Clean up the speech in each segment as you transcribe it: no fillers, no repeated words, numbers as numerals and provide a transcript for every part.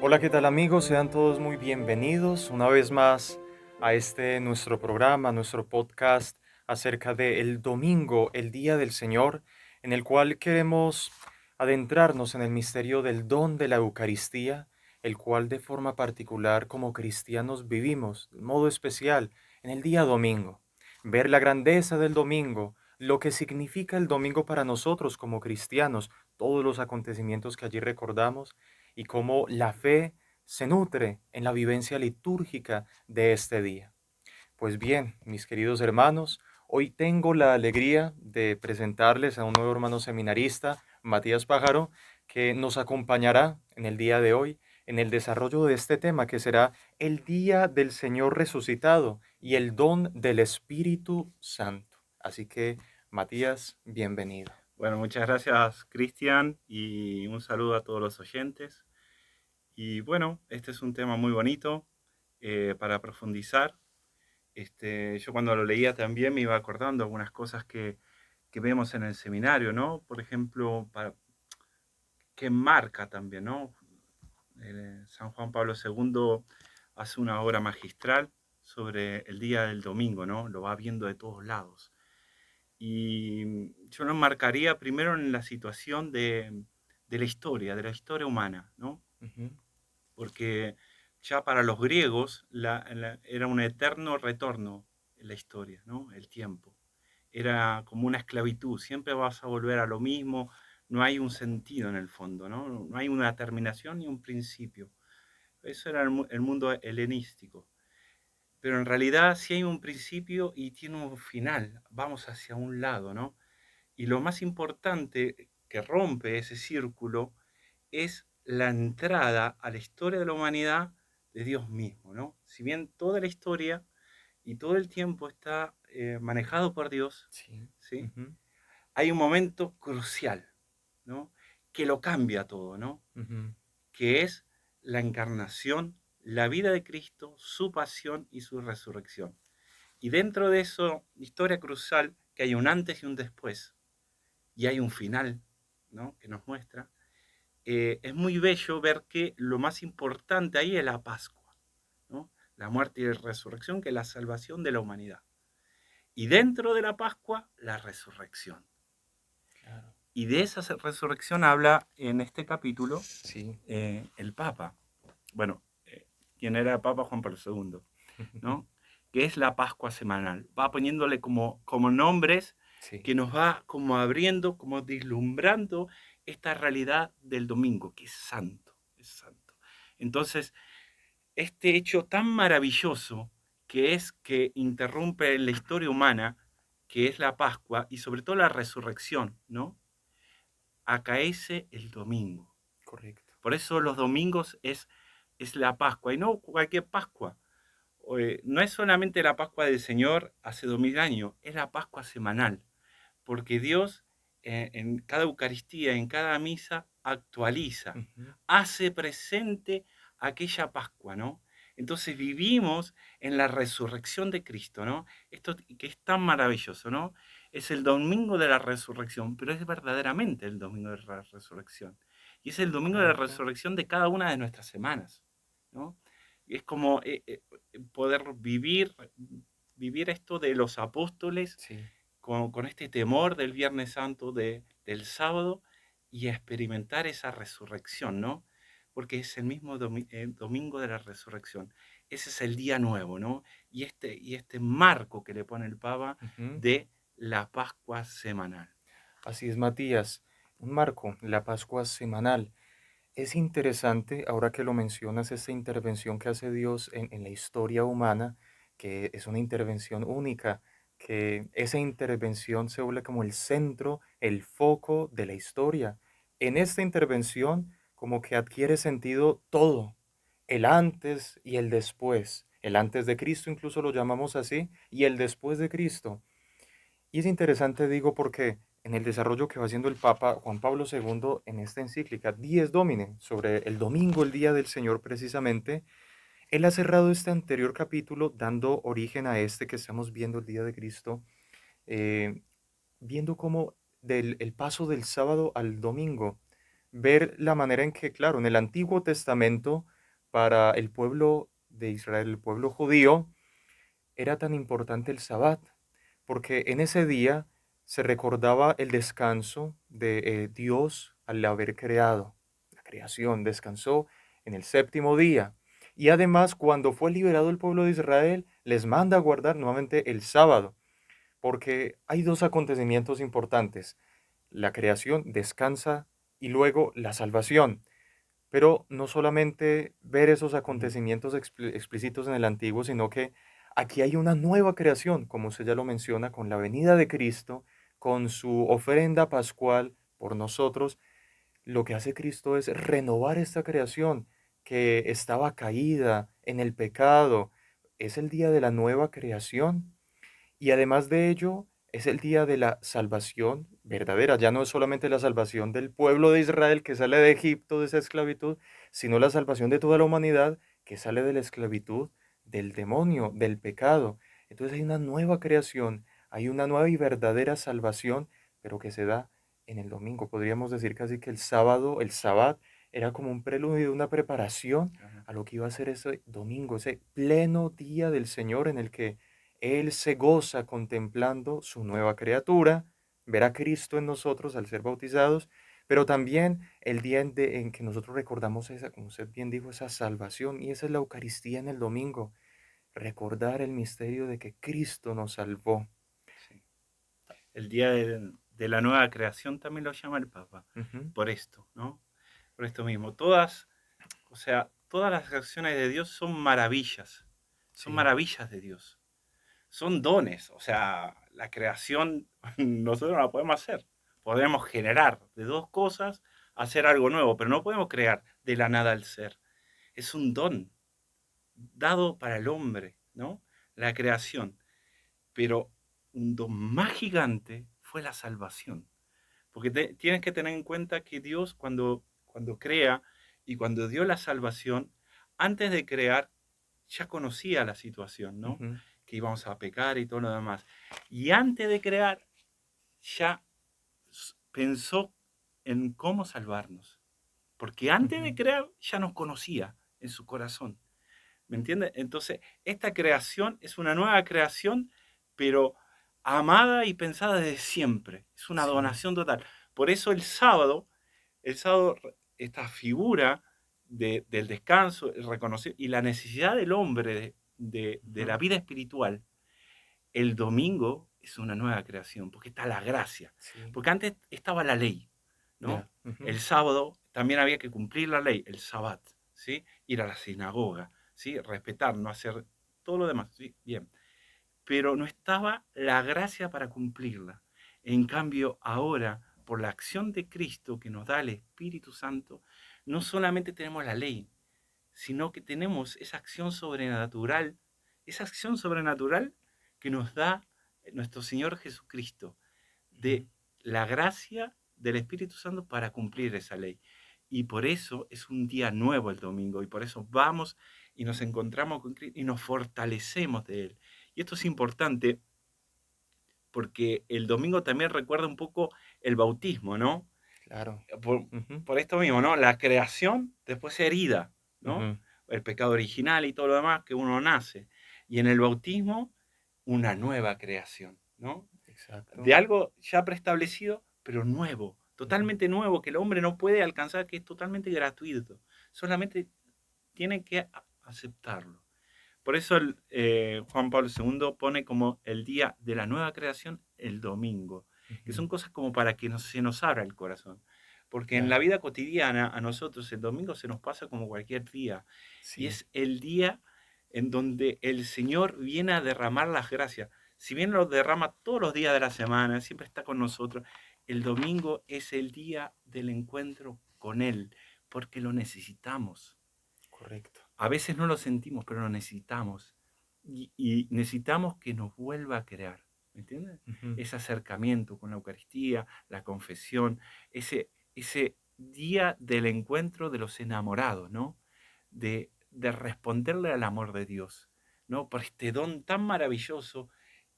Hola, ¿qué tal amigos? Sean todos muy bienvenidos una vez más a este nuestro programa, nuestro podcast acerca de el domingo, el día del Señor, en el cual queremos adentrarnos en el misterio del don de la Eucaristía, el cual de forma particular como cristianos vivimos de modo especial en el día domingo. Ver la grandeza del domingo, lo que significa el domingo para nosotros como cristianos, todos los acontecimientos que allí recordamos y cómo la fe se nutre en la vivencia litúrgica de este día. Pues bien, mis queridos hermanos, hoy tengo la alegría de presentarles a un nuevo hermano seminarista, Matías Pájaro, que nos acompañará en el día de hoy en el desarrollo de este tema que será el Día del Señor resucitado y el don del Espíritu Santo. Así que, Matías, bienvenido. Bueno, muchas gracias, Cristian, y un saludo a todos los oyentes. Y bueno, este es un tema muy bonito para profundizar. Yo cuando lo leía también me iba acordando algunas cosas que vemos en el seminario, ¿no? Por ejemplo, que marca también, ¿no? San Juan Pablo II hace una obra magistral sobre el día del domingo, ¿no? Lo va viendo de todos lados. Y yo lo marcaría primero en la situación de de la historia humana, ¿no? Ujú. Porque ya para los griegos era un eterno retorno en la historia, ¿no? El tiempo. Era como una esclavitud, siempre vas a volver a lo mismo, no hay un sentido en el fondo, ¿no? No hay una terminación ni un principio. Eso era el mundo helenístico. Pero en realidad sí hay un principio y tiene un final, vamos hacia un lado, ¿no? Y lo más importante que rompe ese círculo es la entrada a la historia de la humanidad de Dios mismo, ¿no? Si bien toda la historia y todo el tiempo está manejado por Dios, Sí. ¿sí? Ujú, Hay un momento crucial, ¿no? Que lo cambia todo, ¿no? ujú. Que es la encarnación, la vida de Cristo, su pasión y su resurrección. Y dentro de eso, historia crucial, que hay un antes y un después, y hay un final, ¿no? Que nos muestra. Es muy bello ver que lo más importante ahí es la Pascua, ¿no? La muerte y la resurrección, que es la salvación de la humanidad. Y dentro de la Pascua, la resurrección. Claro. Y de esa resurrección habla en este capítulo Sí. el Papa. Bueno, quien era el Papa Juan Pablo II, ¿no? Que es la Pascua semanal. Va poniéndole como nombres Sí. que nos va como abriendo, como deslumbrando esta realidad del domingo, que es santo, es santo. Entonces, este hecho tan maravilloso que es que interrumpe la historia humana, que es la Pascua y sobre todo la resurrección, ¿no? Acaece el domingo. Correcto. Por eso los domingos es la Pascua, y no cualquier Pascua. No es solamente la Pascua del Señor hace 2000 años, es la Pascua semanal, porque Dios en cada Eucaristía, en cada misa, actualiza, Ujú. hace presente aquella Pascua, ¿no? Entonces vivimos en la resurrección de Cristo, ¿no? Esto que es tan maravilloso, ¿no? Es el domingo de la resurrección, pero es verdaderamente el domingo de la resurrección. Y es el domingo de la Correcto. resurrección de cada una de nuestras semanas, ¿no? Y es como poder vivir esto de los apóstoles Sí. con este temor del Viernes Santo, del sábado, y experimentar esa resurrección, ¿no? Porque es el mismo domingo de la resurrección. Ese es el día nuevo, ¿no? Y este marco que le pone el Papa Ujú. de la Pascua semanal. Así es, Matías. Un marco, la Pascua semanal. Es interesante, ahora que lo mencionas, esta intervención que hace Dios en la historia humana, que es una intervención única, que esa intervención se vuelve como el centro, el foco de la historia. En esta intervención, como que adquiere sentido todo, el antes y el después. El antes de Cristo incluso lo llamamos así, y el después de Cristo. Y es interesante, digo, porque en el desarrollo que va haciendo el Papa Juan Pablo II en esta encíclica Dies Domine, sobre el domingo, el día del Señor precisamente, él ha cerrado este anterior capítulo dando origen a este que estamos viendo el día de Cristo, eh, viendo cómo el paso del sábado al domingo. ver la manera en que, claro, en el Antiguo Testamento, para el pueblo de Israel, el pueblo judío, era tan importante el Sabbat, porque en ese día se recordaba el descanso de Dios al haber creado. La creación descansó en el séptimo día. Y además, cuando fue liberado el pueblo de Israel, les manda a guardar nuevamente el sábado, porque hay dos acontecimientos importantes. La creación descansa y luego la salvación. Pero no solamente ver esos Ujú. acontecimientos explícitos en el Antiguo, sino que aquí hay una nueva creación, como usted ya lo menciona, con la venida de Cristo, con su ofrenda pascual por nosotros. Lo que hace Cristo es renovar esta creación que estaba caída en el pecado. Es el día de la nueva creación y además de ello, es el día de la salvación verdadera. Ya no es solamente la salvación del pueblo de Israel que sale de Egipto de esa esclavitud, sino la salvación de toda la humanidad que sale de la esclavitud del demonio, del pecado. Entonces hay una nueva creación, hay una nueva y verdadera salvación, pero que se da en el domingo. Podríamos decir casi que el sábado, el sabbat, era como un preludio, una preparación Claro. a lo que iba a ser ese domingo, ese pleno día del Señor en el que él se goza contemplando su nueva criatura, ver a Cristo en nosotros al ser bautizados, pero también el día en que nosotros recordamos esa, como usted bien dijo, esa salvación, y esa es la Eucaristía en el domingo, recordar el misterio de que Cristo nos salvó. Sí. El día de la nueva creación también lo llama el Papa, Ujú. por esto, ¿no? Por esto mismo. Todas, o sea, todas las acciones de Dios son Sí. maravillas de Dios, son dones, o sea, la creación nosotros no la podemos hacer, podemos generar de dos cosas, hacer algo nuevo, pero no podemos crear de la nada el ser. Es un don dado para el hombre, ¿no? La creación, pero un don más gigante fue la salvación. Porque tienes que tener en cuenta que Dios cuando crea y cuando dio la salvación, antes de crear ya conocía la situación, ¿no? Ujú. Que íbamos a pecar y todo lo demás. Y antes de crear ya pensó en cómo salvarnos. Porque antes de Ujú. crear ya nos conocía en su corazón. ¿Me entiendes? Entonces, esta creación es una nueva creación, pero amada y pensada desde siempre. Es una Sí. donación total. Por eso el sábado, esta figura del descanso, el reconocer y la necesidad del hombre de la Ujú. vida espiritual, el domingo es una nueva creación, porque está la gracia. Sí. Porque antes estaba la ley, ¿no? Ya. Ujú. El sábado también había que cumplir la ley, el sabbat, ¿sí? Ir a la sinagoga, ¿sí? Respetar, no hacer todo lo demás, ¿sí? Bien. Pero no estaba la gracia para cumplirla. En cambio, ahora, por la acción de Cristo que nos da el Espíritu Santo, no solamente tenemos la ley, sino que tenemos esa acción sobrenatural que nos da nuestro Señor Jesucristo, Ujú. de la gracia del Espíritu Santo para cumplir esa ley. Y por eso es un día nuevo el domingo, y por eso vamos y nos encontramos con Cristo y nos fortalecemos de Él. Y esto es importante porque el domingo también recuerda un poco el bautismo, ¿no? Claro. Por, Ujú. por esto mismo, ¿no? La creación después herida, ¿no? Ujú. El pecado original y todo lo demás que uno nace. Y en el bautismo, una nueva creación, ¿no? Exacto. De algo ya preestablecido, pero nuevo, Ujú. totalmente nuevo, que el hombre no puede alcanzar, que es totalmente gratuito. Solamente tiene que aceptarlo. Por eso Juan Pablo II pone como el día de la nueva creación el domingo, que Ujú. son cosas como para que se nos abra el corazón. Porque en la Ya. vida cotidiana a nosotros el domingo se nos pasa como cualquier día. Y Sí. es el día en donde el Señor viene a derramar las gracias. Si bien lo derrama todos los días de la semana, siempre está con nosotros, el domingo es el día del encuentro con Él, porque lo necesitamos. Correcto. A veces no lo sentimos, pero lo necesitamos. Y necesitamos que nos vuelva a crear. ¿Me entiendes? Ujú. Ese acercamiento con la Eucaristía, la confesión, ese día del encuentro de los enamorados, ¿no? De responderle al amor de Dios, ¿no? Por este don tan maravilloso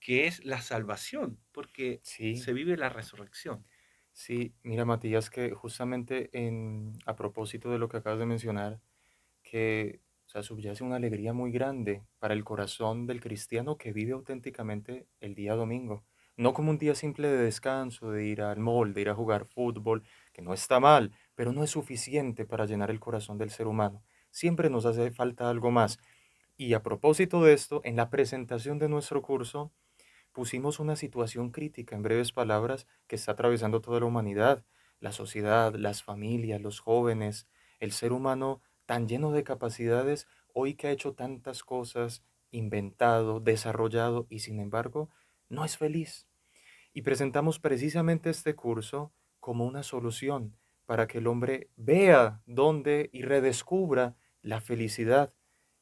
que es la salvación, porque Sí. se vive la resurrección. Sí, mira, Matías, que justamente a propósito de lo que acabas de mencionar, que o sea, subyace una alegría muy grande para el corazón del cristiano que vive auténticamente el día domingo. No como un día simple de descanso, de ir al mall, de ir a jugar fútbol, que no está mal, pero no es suficiente para llenar el corazón del ser humano. Siempre nos hace falta algo más. Y a propósito de esto, en la presentación de nuestro curso, pusimos una situación crítica, en breves palabras, que está atravesando toda la humanidad, la sociedad, las familias, los jóvenes, el ser humano tan lleno de capacidades, hoy que ha hecho tantas cosas, inventado, desarrollado y sin embargo no es feliz. Y presentamos precisamente este curso como una solución para que el hombre vea dónde y redescubra la felicidad.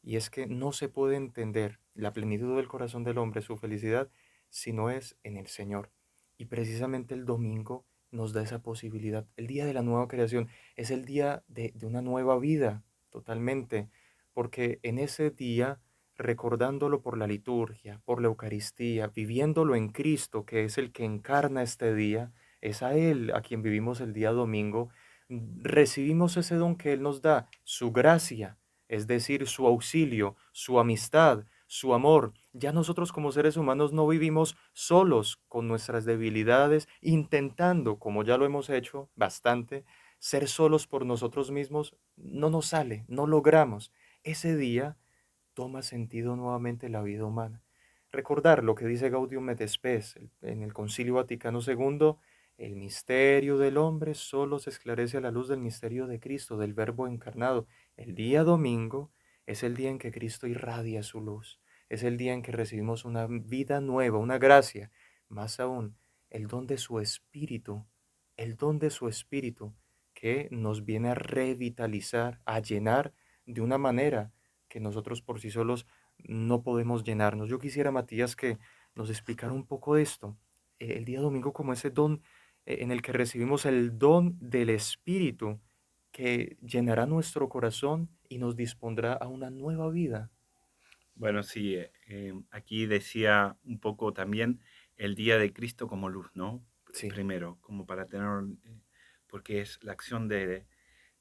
Y es que no se puede entender la plenitud del corazón del hombre, su felicidad, si no es en el Señor. Y precisamente el domingo nos da esa posibilidad. El día de la nueva creación es el día de una nueva vida, totalmente, porque en ese día, recordándolo por la liturgia, por la Eucaristía, viviéndolo en Cristo, que es el que encarna este día, es a Él a quien vivimos el día domingo, recibimos ese don que Él nos da, su gracia, es decir, su auxilio, su amistad, su amor. Ya nosotros como seres humanos no vivimos solos con nuestras debilidades, intentando, como ya lo hemos hecho bastante, ser solos por nosotros mismos, no nos sale, no logramos. Ese día toma sentido nuevamente la vida humana. Recordar lo que dice Gaudium et Spes en el Concilio Vaticano II, el misterio del hombre solo se esclarece a la luz del misterio de Cristo, del Verbo encarnado. El día domingo es el día en que Cristo irradia su luz, es el día en que recibimos una vida nueva, una gracia, más aún, el don de su Espíritu, el don de su Espíritu que nos viene a revitalizar, a llenar de una manera que nosotros por sí solos no podemos llenarnos. Yo quisiera, Matías, que nos explicara un poco de esto. El día domingo como ese don en el que recibimos el don del Espíritu que llenará nuestro corazón y nos dispondrá a una nueva vida. Bueno, sí, aquí decía un poco también el día de Cristo como luz, ¿no? Sí. Primero, como para tener, porque es la acción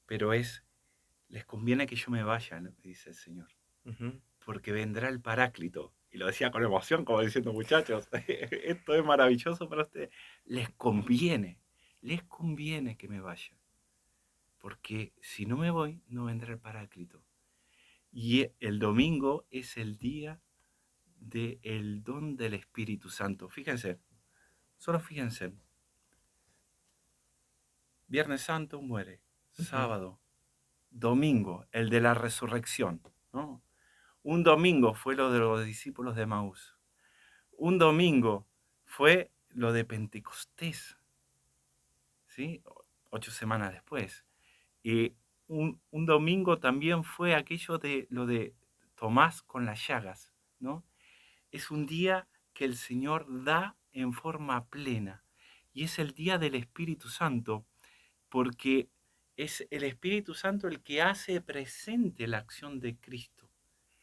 pero les conviene que yo me vaya, ¿no? Dice el Señor, Ujú. porque vendrá el Paráclito. Y lo decía con emoción, como diciendo, muchachos, esto es maravilloso para ustedes. Les conviene que me vaya, porque si no me voy, no vendrá el Paráclito. Y el domingo es el día del don del Espíritu Santo. Fíjense, solo fíjense. Viernes Santo muere, Ujú. sábado, domingo, el de la resurrección, ¿no? Un domingo fue lo de los discípulos de Maús. Un domingo fue lo de Pentecostés, ¿sí? 8 semanas después. Y un domingo también fue aquello de lo de Tomás con las llagas, ¿no? Es un día que el Señor da en forma plena y es el día del Espíritu Santo porque es el Espíritu Santo el que hace presente la acción de Cristo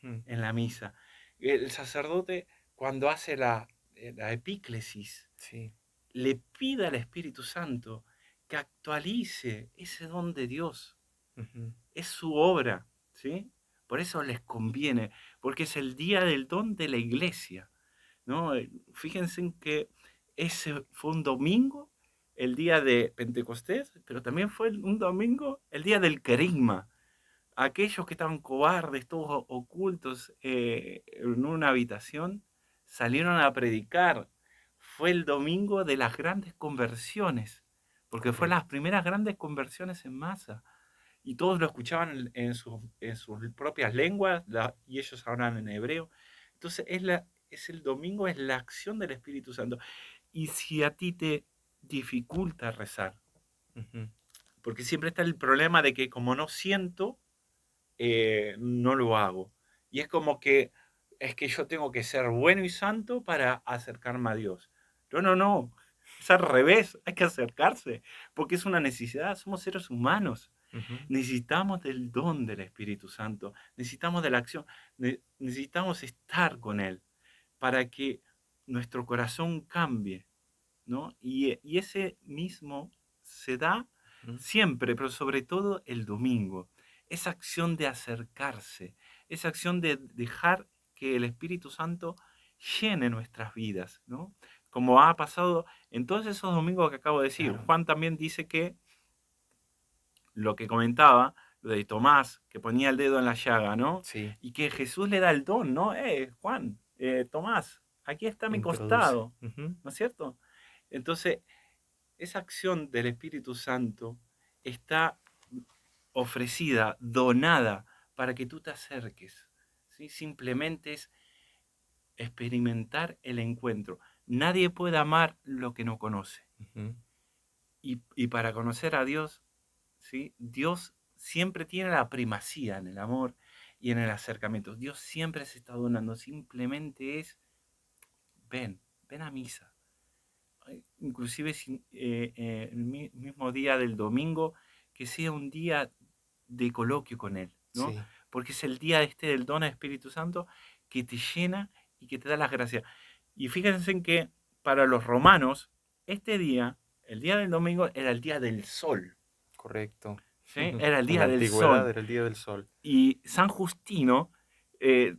Ujú. en la misa. El sacerdote cuando hace la epíclesis Sí. le pide al Espíritu Santo que actualice ese don de Dios. Ujú. Es su obra, ¿sí? Por eso les conviene, porque es el día del don de la iglesia, ¿no? Fíjense en que ese fue un domingo, el día de Pentecostés, pero también fue un domingo, el día del querigma. Aquellos que estaban cobardes, todos ocultos en una habitación, salieron a predicar. Fue el domingo de las grandes conversiones, porque fue las Correcto. primeras grandes conversiones en masa. Y todos lo escuchaban en sus propias lenguas y ellos hablan en hebreo. Entonces es el domingo, es la acción del Espíritu Santo. Y si a ti te dificulta rezar, Ujú. porque siempre está el problema de que como no siento, no lo hago. Y es como que es que yo tengo que ser bueno y santo para acercarme a Dios. No, no, no. Es al revés, hay que acercarse, porque es una necesidad, somos seres humanos. Ujú. Necesitamos del don del Espíritu Santo, necesitamos de la acción, necesitamos estar con Él para que nuestro corazón cambie, ¿no? Y ese mismo se da Ujú. siempre, pero sobre todo el domingo. Esa acción de acercarse, esa acción de dejar que el Espíritu Santo llene nuestras vidas, ¿no? Como ha pasado en todos esos domingos que acabo de decir. Claro. Juan también dice que lo que comentaba, lo de Tomás, que ponía el dedo en la llaga, ¿no? Sí, Y que Jesús le da el don, ¿no? Juan, Tomás, aquí está mi introduce. costado, Ujú. ¿no es cierto? Entonces, esa acción del Espíritu Santo está ofrecida, donada, para que tú te acerques, ¿sí? Simplemente es experimentar el encuentro. Nadie puede amar lo que no conoce. Ujú. Y para conocer a Dios, ¿sí? Dios siempre tiene la primacía en el amor y en el acercamiento. Dios siempre se está donando, simplemente es, ven, ven a misa. Inclusive el mismo día del domingo, que sea un día de coloquio con Él, ¿no? Sí. Porque es el día este del don del Espíritu Santo que te llena y que te da las gracias. Y fíjense en que para los romanos, este día, el día del domingo, era el día del sol, Correcto. ¿sí? Era el En la día del antigüedad sol. era el día del sol. Y San Justino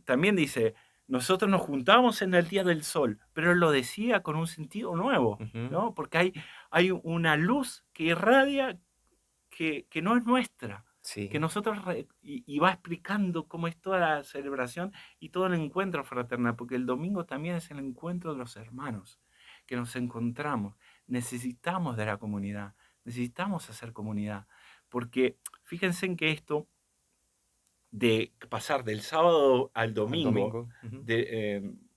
también dice, nosotros nos juntamos en el día del sol, pero él lo decía con un sentido nuevo, Ujú. ¿no? Porque hay una luz que irradia que no es nuestra, que Sí. nosotros, y va explicando cómo es toda la celebración y todo el encuentro fraternal, porque el domingo también es el encuentro de los hermanos, que nos encontramos, necesitamos de la comunidad, necesitamos hacer comunidad, porque fíjense en que esto de pasar del sábado al Al domingo, domingo. Ujú.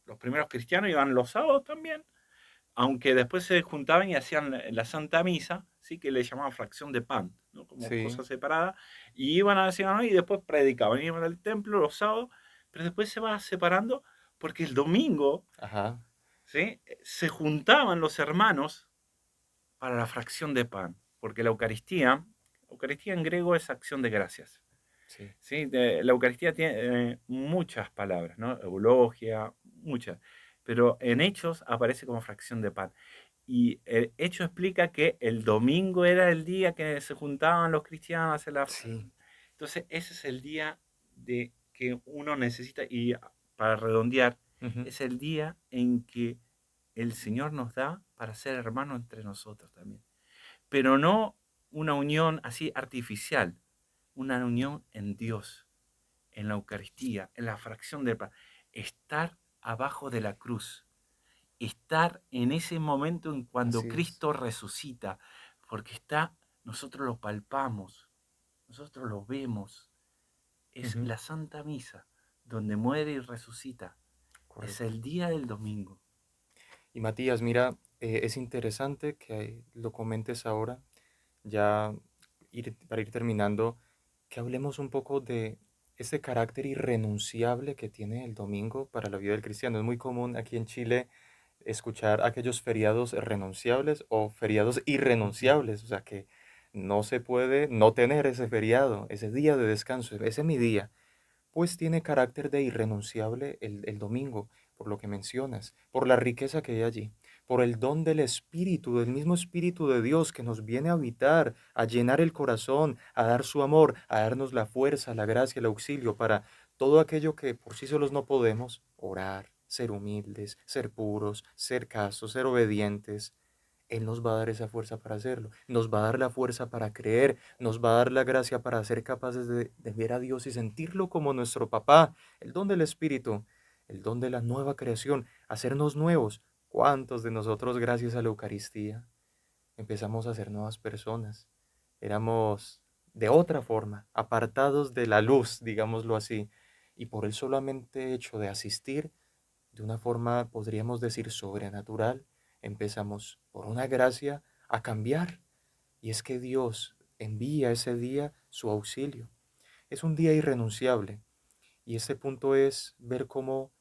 los primeros cristianos iban los sábados también, aunque después se juntaban y hacían la Santa Misa, ¿sí? Que le llamaban fracción de pan, ¿no? Como Sí. cosa separada, y iban a decir, ¿no? Y después predicaban, iban al templo los sábados, pero después se va separando porque el domingo, Ajá. ¿sí? Se juntaban los hermanos para la fracción de pan, porque la Eucaristía en griego es acción de gracias. Sí. ¿Sí? La Eucaristía tiene muchas palabras, ¿no? Eulogia, muchas, pero en Hechos aparece como fracción de pan. Y el hecho explica que el domingo era el día que se juntaban los cristianos a hacer la... Sí. Entonces ese es el día de que uno necesita, y para redondear, Ujú. es el día en que el Señor nos da para ser hermanos entre nosotros también. Pero no una unión así artificial, una unión en Dios, en la Eucaristía, en la fracción del pan. Estar abajo de la cruz, estar en ese momento en cuando Así es. Cristo resucita, porque está, nosotros lo palpamos, nosotros lo vemos. Es Ujú. la Santa Misa, donde muere y resucita. Es Correcto. el día del domingo. Y Matías, mira, es interesante que lo comentes ahora, ya para ir terminando, que hablemos un poco de ese carácter irrenunciable que tiene el domingo para la vida del cristiano. Es muy común aquí en Chile escuchar aquellos feriados renunciables o feriados Ujú. irrenunciables, o sea que no se puede no tener ese feriado, ese día de descanso, ese es mi día. Pues tiene carácter de irrenunciable el domingo, por lo que mencionas, por la riqueza que hay allí, por el don del Espíritu, del mismo Espíritu de Dios que nos viene a habitar, a llenar el corazón, a dar su amor, a darnos la fuerza, la gracia, el auxilio para todo aquello que por sí solos no podemos, orar, ser humildes, ser puros, ser casos, ser obedientes. Él nos va a dar esa fuerza para hacerlo, nos va a dar la fuerza para creer, nos va a dar la gracia para ser capaces de ver a Dios y sentirlo como nuestro papá, el don del Espíritu, el don de la nueva creación, hacernos nuevos. ¿Cuántos de nosotros, gracias a la Eucaristía, empezamos a ser nuevas personas? Éramos de otra forma, apartados de la luz, digámoslo así, y por el solamente hecho de asistir, de una forma, podríamos decir, sobrenatural, empezamos por una gracia a cambiar. Y es que Dios envía ese día su auxilio. Es un día irrenunciable. Y este punto es ver cómo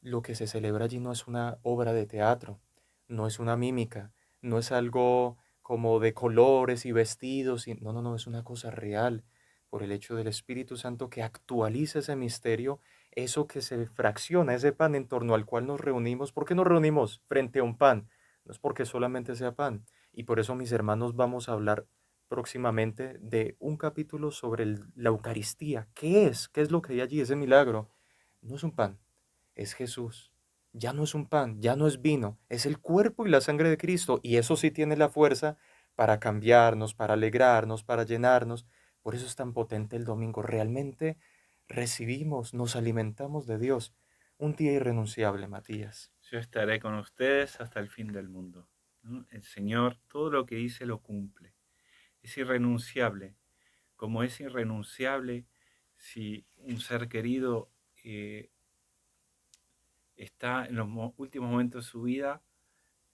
lo que se celebra allí no es una obra de teatro, no es una mímica, no es algo como de colores y vestidos, no, no, no, es una cosa real por el hecho del Espíritu Santo que actualiza ese misterio, eso que se fracciona, ese pan en torno al cual nos reunimos. ¿Por qué nos reunimos frente a un pan? No es porque solamente sea pan. Y por eso, mis hermanos, vamos a hablar próximamente de un capítulo sobre la Eucaristía. ¿Qué es? ¿Qué es lo que hay allí? Ese milagro. No es un pan, es Jesús. Ya no es un pan, ya no es vino, es el cuerpo y la sangre de Cristo. Y eso sí tiene la fuerza para cambiarnos, para alegrarnos, para llenarnos. Por eso es tan potente el domingo. Realmente recibimos, nos alimentamos de Dios. Un día irrenunciable, Matías. Yo estaré con ustedes hasta el fin del mundo, ¿no? El Señor todo lo que dice lo cumple. Es irrenunciable. Como es irrenunciable si un ser querido está en los últimos momentos de su vida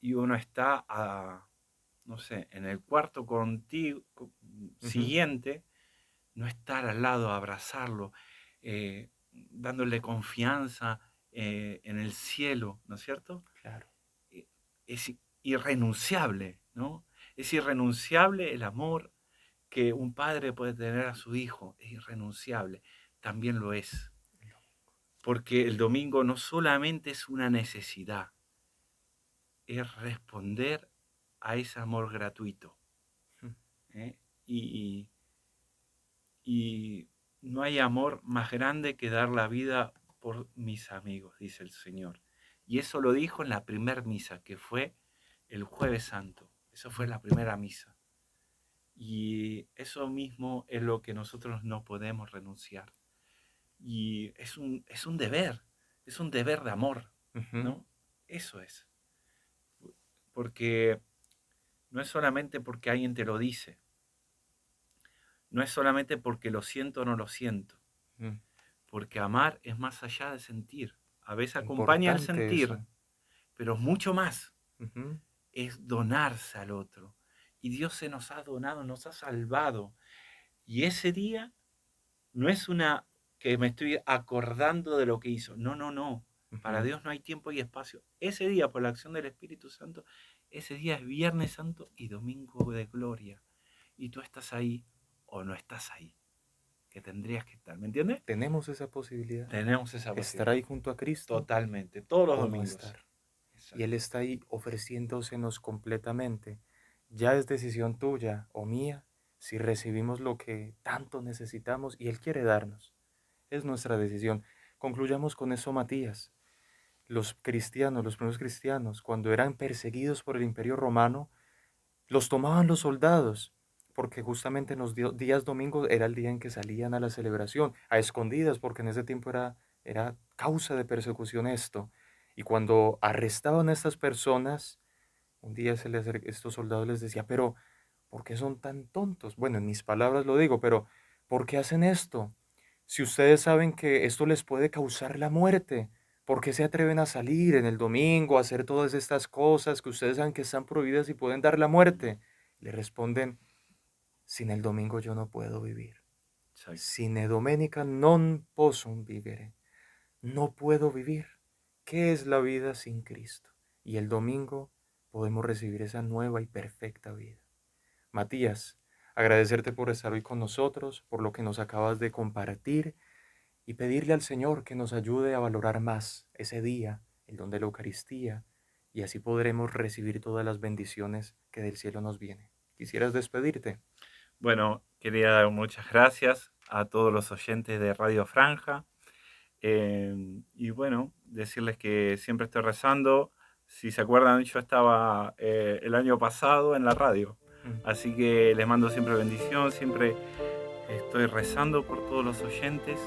y uno está no sé, en el cuarto contigo Ujú, siguiente, no estar al lado, abrazarlo, dándole confianza en el cielo, ¿no es cierto? claro. Eh, Es irrenunciable, ¿no? Es irrenunciable el amor que un padre puede tener a su hijo, es irrenunciable, también lo es. Porque el domingo no solamente es una necesidad, es responder a ese amor gratuito. Ujú, ¿Eh? Y, y no hay amor más grande que dar la vida por mis amigos, dice el Señor. Y eso lo dijo en la primera misa, que fue el Jueves Santo. Eso fue ujú. la primera misa. Y eso mismo es lo que nosotros no podemos renunciar. Y es un deber de amor, Ujú, ¿no? Eso es. Porque no es solamente porque alguien te lo dice, no es solamente porque lo siento o no lo siento, ujú. porque amar es más allá de sentir. A veces acompaña el Importante sentir, eso. pero mucho más Ujú, es donarse al otro. Y Dios se nos ha donado, nos ha salvado. Y ese día no es una que me estoy acordando de lo que hizo. No, no, no. Para ujú. Dios no hay tiempo y espacio. Ese día, por la acción del Espíritu Santo, ese día es Viernes Santo y Domingo de Gloria. Y tú estás ahí o no estás ahí, que tendrías que estar. ¿Me entiendes? Tenemos esa posibilidad. Tenemos esa Estar posibilidad. ahí junto a Cristo Totalmente. Todos los o no domingos. estar. Y Él Exacto. está ahí ofreciéndosenos completamente. Ya es decisión tuya o mía si recibimos lo que tanto necesitamos y Él quiere darnos. Es nuestra decisión. Concluyamos con eso, Matías. Los cristianos, los primeros cristianos, cuando eran perseguidos por el Imperio Romano, los tomaban los soldados, porque justamente en los días domingos era el día en que salían a la celebración, a escondidas, porque en ese tiempo era causa de persecución esto. Y cuando arrestaban a estas personas, un día estos soldados les decía, pero ¿por qué son tan tontos? Bueno, en mis palabras lo digo, pero ¿por qué hacen esto? Si ustedes saben que esto les puede causar la muerte, ¿por qué se atreven a salir en el domingo a hacer todas estas cosas que ustedes saben que están prohibidas y pueden dar la muerte? Le responden, sin el domingo yo no puedo vivir. Exacto. Sine domenica non possum vivere. No puedo vivir. ¿Qué es la vida sin Cristo? Y el domingo podemos recibir esa nueva y perfecta vida. Matías, agradecerte por estar hoy con nosotros, por lo que nos acabas de compartir y pedirle al Señor que nos ayude a valorar más ese día, el don de la Eucaristía, y así podremos recibir todas las bendiciones que del cielo nos vienen. ¿Quisieras despedirte? Bueno, quería dar muchas gracias a todos los oyentes de Radio Franja. Y bueno, decirles que siempre estoy rezando. Si se acuerdan, yo estaba el año pasado en la radio. Mm. Así que les mando siempre bendición, siempre estoy rezando por todos los oyentes,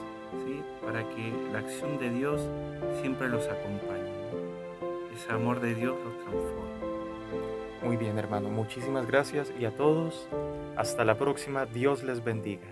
¿sí? Para que la acción de Dios siempre los acompañe, ¿no? Ese amor de Dios los transforma. Muy bien, hermano. Muchísimas gracias y a todos, hasta la próxima. Dios les bendiga.